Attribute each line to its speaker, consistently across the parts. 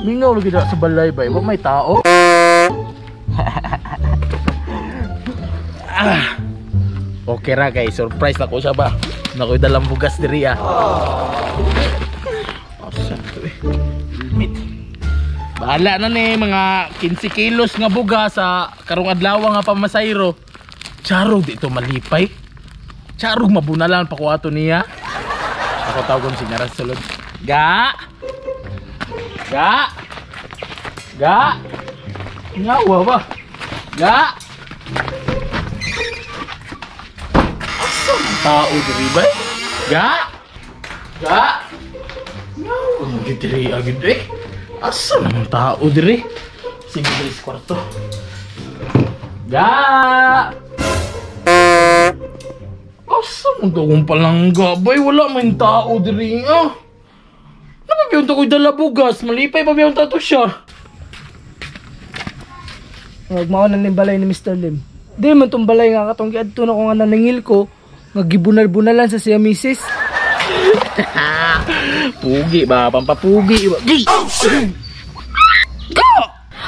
Speaker 1: Mingaw lagi na sa balay ba? Iba may tao? Okay ra guys, surprise na ko siya ba? Nakoy dalang bugas diri Asa to Limit. Bahala na ni mga 15 kilos nga bugas sa karong adlaw nga pamasayro. Charog dito malipay. Charog mabunalan pa ko ato niya. Ako tawagon si Naras sulod. Ga. Ngawa ba? Ga. Tao diri ba? Ga. Ngawa diri agad Asa naman tao diri? Sige diri sa kwarto. Ga. Asa mo kung palang gabay? Wala man tao diri Napabiyon to ko'y dala bugas. Malipay pabiyon to siya.
Speaker 2: Nagmaon ng balay ni Mr. Lim. Di man tong balay nga katong giadto na ko nga naningil ko. Nagibunal-bunalan sa siya misis.
Speaker 1: Pugi ba? Pampapugi ba?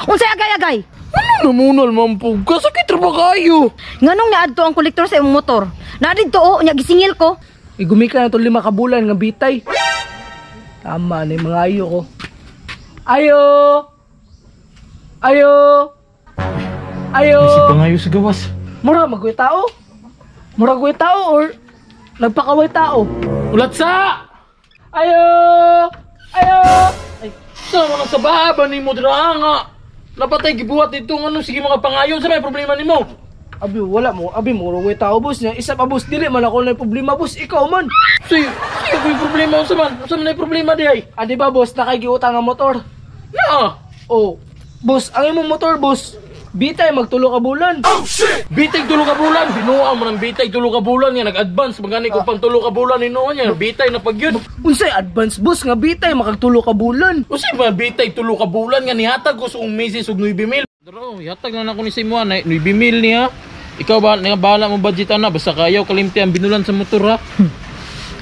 Speaker 3: Unsay agay-agay?
Speaker 1: Ano namunal man pugas? Sakit ra ba kayo?
Speaker 3: Nganong naadto ang kolektor sa imong motor? Naadto nya gisingil ko.
Speaker 2: Igumika na itong 5 ka bulan nga bitay. Tama na yung mga ayo ko. Ayo!
Speaker 1: Kasi pa ngayon sa gawas.
Speaker 2: Mura magkuy tao? Mura kuy tao or nagpakaway tao?
Speaker 1: Ulat sa!
Speaker 2: Ayo!
Speaker 1: Ay, sama na sa baba ni mo dira nga. Napatay gibuhat dito ng sige mga pangayon. Sa may problema ni mo?
Speaker 2: Abi, wala mo. Abi, mura kuy tao, boss niya. Isa pa, boss. Dili man ako na problema, boss. Ikaw man.
Speaker 1: Sige ko yung problema. Unsa man na yung problema di ay?
Speaker 2: Di ba, boss? Nakagiutang ang motor.
Speaker 1: Na!
Speaker 2: Oh, boss, ang imong motor, boss. Bitay, magtulo ka bulan.
Speaker 1: Oh shit! Bitay tulo ka bulan! Binuha mo ng bitay tulo ka bulan niya. Nag-advance. Magani ko pang tulo ka bulan inuha niya. Bitay na pagyud.
Speaker 2: Unsay advance, boss, nga bitay, makagtulo ka bulan.
Speaker 1: Unsay ba bitay tulo ka bulan nga nihatag ko sa misis og 9,000. Dro, ihatag na nako ni Simuan 9,000 niya. Ikaw ba nga bahala mo budgetan na basta kayaw kalimti ang binulan sa motor ha.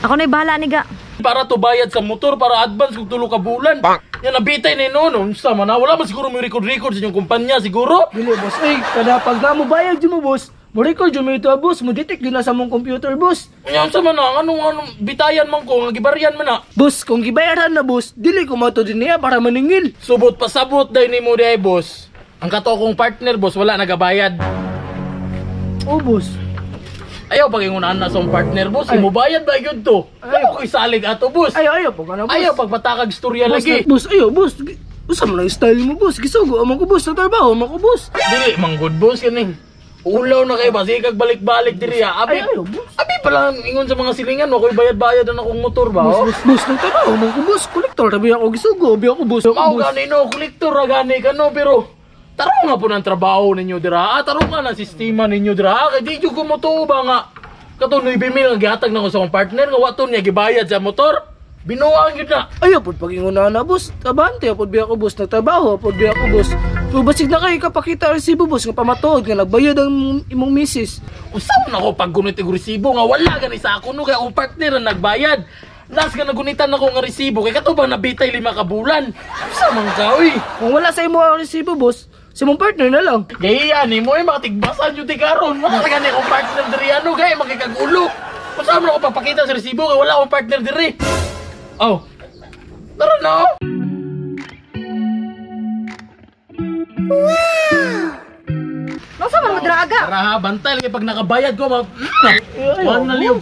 Speaker 3: Ako na'y bahala ni ga.
Speaker 1: Para to bayad sa motor para advance kung tulo ka bulan. Yan nabitay ni nono. Unsa man wala man siguro may record sa inyong kumpanya siguro.
Speaker 2: Dili, boss. Ay, kada pag na mo bayad mo, boss. Mo record mo ito, boss. Mo detect yun na sa mong computer, boss.
Speaker 1: Yan sa man anong bitayan man ko nga gibaryan man na.
Speaker 2: Boss, kung gibayaran na, boss, dili ko mato din niya para maningil.
Speaker 1: Subot pasabot dai nimo di ay boss. Ang kato kong partner boss wala nagabayad.
Speaker 2: Oh, boss.
Speaker 1: Ayaw pagingunaan na sa partner boss. Imo bayad ba gyud to? Ayaw ko isalig ato boss.
Speaker 2: Ayaw po ka na, boss.
Speaker 1: Ayaw pagpatakag istorya
Speaker 2: boss,
Speaker 1: lagi.
Speaker 2: Boss, ayaw, boss. Usa man ang style mo, boss. Gisugo amang ko, boss. Sa trabaho amang ko, boss.
Speaker 1: Dili mang good boss kaning. Ulaw na kay ba kag balik-balik diri ha. Abi.
Speaker 2: Ayaw, boss.
Speaker 1: Abi pala ingon sa mga silingan mo koy bayad-bayad na akong motor ba.
Speaker 2: Boss, ng trabaho amang ko, boss. Kolektor tabi ako gisugo, abi ako, boss.
Speaker 1: Mao gani no, kolektor ra gani kano pero taro nga po ng trabaho ninyo dira. Taro nga ng sistema ninyo dira. Kay di jud ko mo to ba nga. Kato 9,000 ang gihatag na ko sa akong partner nga waton niya gibayad sa motor. Binuang yun na.
Speaker 2: Ayaw po pag-inguna na, boss. Tabante, apod biya ko, boss. Nagtrabaho, apod biya ko, boss. So, basig na kayo kapakita resibo, boss. Nga pamatuod, nga nagbayad ang imong misis.
Speaker 1: Usaw na ko pag gunit ang resibo nga wala gani sa ako no kay akong partner ang nagbayad. Nas ka nagunitan ako nga resibo kay kato ba nabitay 5 ka bulan. Usa man ka oy.
Speaker 2: Kung wala sa imo ang resibo, boss, si mong partner na lang.
Speaker 1: Gaya ni mo ay makatigbasan yung tikaron. Wala gani akong partner diri ano gay makikagulo. Usaw na ko papakita sa resibo kay wala akong partner diri. Oh. Tara na.
Speaker 3: Nasa man mo draga?
Speaker 1: Tara ha, bantay lagi pag nakabayad ko Wan na liw.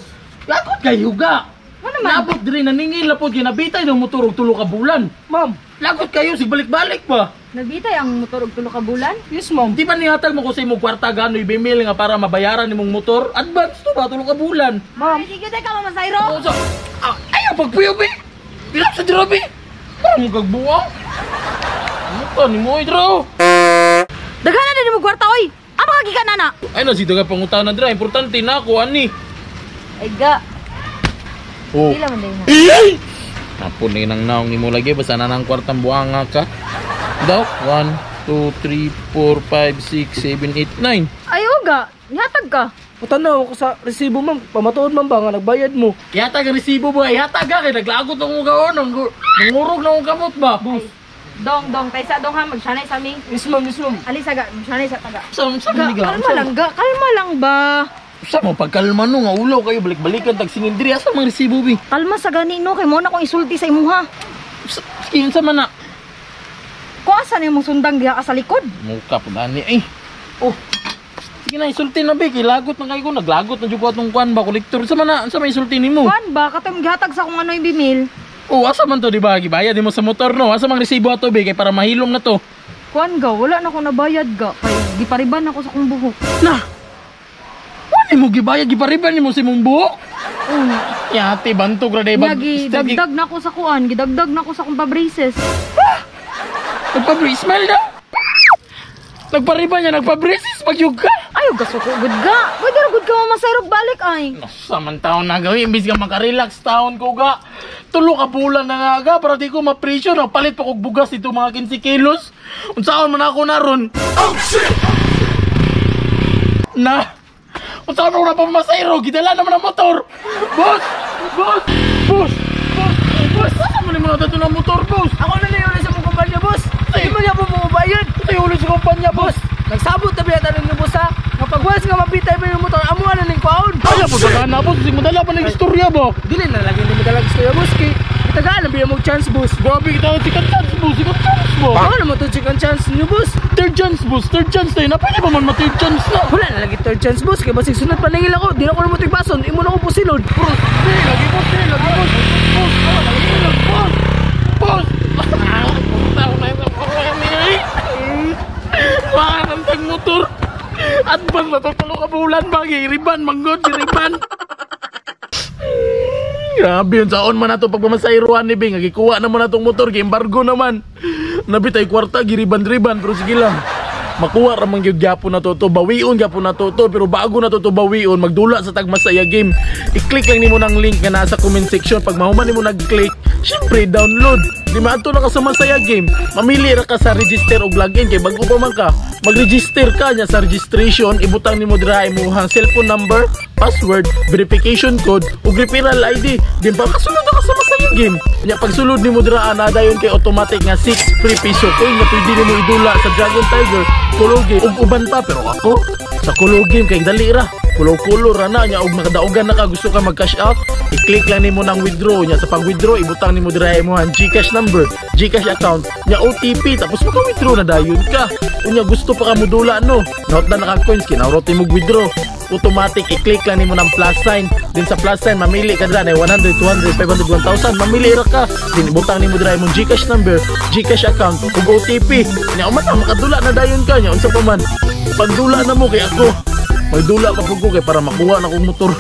Speaker 1: Lakot kayo ga.
Speaker 3: Ano naman?
Speaker 1: Nabot diri naningil na po ginabitay ng motor og 3 ka bulan.
Speaker 2: Ma'am.
Speaker 1: Lakot kayo sig balik-balik pa.
Speaker 3: Nagbitay ang motor og 3 ka bulan?
Speaker 2: Yes, ma'am.
Speaker 1: Di ba nihatag mo ko sa imong kwarta gano'y bimil nga para mabayaran nimong motor? Advance to ba 3 ka bulan?
Speaker 3: Ma'am, sige tayo ka mamasayro.
Speaker 1: So, ayaw pagpuyo be. Bilap sa drobe. Parang kagbuwang. Ano ka ni mo idro?
Speaker 3: Daghanan din mo kwarta oy. Ama ka gikan nana.
Speaker 1: Ay na si daga pangutana dra, importante na ako ani.
Speaker 3: Ay ga.
Speaker 1: Oh.
Speaker 3: Ila man din na.
Speaker 1: Napon ni nang naong nimo lagi basta na nang kwartang buanga ka. Daw 1 2 3 4 5 6 7 8 9.
Speaker 3: Ayo ga. Ihatag ka.
Speaker 2: Patanaw ko sa resibo, ma'am. Pamatuod man ba nga nagbayad mo?
Speaker 1: Yata ka resibo ba? Yata ka kay naglagot ng gaon, nangurog na akong kamot ba?
Speaker 2: Boss.
Speaker 3: Dong, tayo sa dong ha, magsanay sa aming.
Speaker 2: Yes ma'am, yes ma'am.
Speaker 3: Ali saga, magsanay sa taga.
Speaker 1: Sa
Speaker 3: Ga, kalma lang ba?
Speaker 1: Sa mo pagkalma no nga ulaw kayo balik-balikan tag sinindri asa mang resibo bi.
Speaker 3: Kalma sa gani no, kay mo na kong isulti sa imuha.
Speaker 1: Sige sa man na.
Speaker 3: Kuasa na yung sundang diha ka sa likod.
Speaker 1: Muka po dani ay. Oh. Sige na isulti na bi kay lagot na kayo ko naglagot na jud ko atong kuan ba kolektor sa man na sa may isulti nimo.
Speaker 3: Kuan ba katong gihatag sa kung ano ibimil?
Speaker 1: Oh asa man to di ba gibayad mo sa motor no asa mang resibo ato bi kay para mahilom na to.
Speaker 3: Kuan ga, wala na ko nabayad ga. Kay gipariban ako sa kong buhok.
Speaker 1: Na. Wala mo gibayad gipariban nimo si mong buhok. Yati bantog ra day bag.
Speaker 3: Gidagdag na ko sa kuan, gidagdag na ko sa kong pa-braces.
Speaker 1: Nagpa-brace smile na. Nagpariban niya nagpa-braces pagyug ka.
Speaker 3: Ayaw gaso ko good ga. Pwede ra good ka mamasarog balik ay.
Speaker 1: Saman taon na gawin imbis ka makarelax taon ko ga. Tulo ka bulan na nga ga para di ko ma-pressure na palit pa kog bugas dito mga 15 kilos. Unsaon man ako naron? Oh shit. Na. Unsaon ako na pamasayro gidala naman ang motor. Boss. Asa mo ni mga dato ng motor, boss?
Speaker 2: Ako na lang yun sa mong kumpanya, boss. Hindi mo niya po mababayad.
Speaker 1: Ito yung ulit sa kumpanya, boss.
Speaker 2: Nagsabot na biya tayo ng boss ha. Kapag once nga mabitay pa yung motor, amuha na ng kwaon.
Speaker 1: Kaya po sa na, boss. Hindi mo dala pa ng istorya, ba?
Speaker 2: Dili na lagi hindi mo talaga gusto yung boss. Kaya itagaan na biya mong chance, boss.
Speaker 1: Grabe kita, sikat chance, boss. Sikat chance, boss.
Speaker 2: Ako naman ito second chance niyo, boss.
Speaker 1: Third chance, boss. Third chance tayo na. Pwede pa man ma-third chance na.
Speaker 2: Wala na lagi third chance, boss. Kaya basig sunod pa nangil ako. Di na ko na mo tigbason. Imo na ko pusilod.
Speaker 1: Boss, lagi, boss. Boss. Tao na yung kami ay. Mahanang tag motor. Advance na to tulo ka bulan ba? Riban, manggod, riban. Grabe yun, saon man na ito pagmamasayruan ni Bing. Nagikuha naman na itong motor, embargo naman. Nabitay kwarta, giriban-riban, pero sige lang. Makuha ramang yung gapon na to, bawion gapon na to, pero bago na to bawion, magdula sa Tagmasaya game. I-click lang nimo ng link na nasa comment section. Pag mahuman nimo nag-click, syempre download. Di maato na ka sa Masaya game. Mamili ra ka sa register o login kay bago pa man ka. Mag-register ka nya sa registration, ibutang nimo dira imong cellphone number, password, verification code ug referral ID. Din pa kasulod ka sa Masaya game. Nya pagsulod nimo dira dayon kay automatic nga 6 free piso coin nga pwede nimo idula sa Dragon Tiger, Kulo game ug uban pa. Pero ako sa Kulo game kay dali ra. Kulo ra na nya ug makadaugan na ka gusto ka mag-cash out, i-click lang nimo ng withdraw nya. Sa pag-withdraw ibutang nimo dira imong GCash number, GCash account nya OTP tapos maka-withdraw na dayon ka. Unya gusto pa ka modula no. Note na naka-coins kinawrot nimo withdraw. Automatic i-click lang nimo ng plus sign. Din sa plus sign mamili ka dira na 100, 200, 500, 1,000 mamili ra ka. Din ibutang nimo dira imong GCash number, GCash account ug OTP. Nya umata makadula na dayon ka nya unsa pa man. Pagdula na mo kay ako. Magdula pa pug ko kay para makuha na kong motor.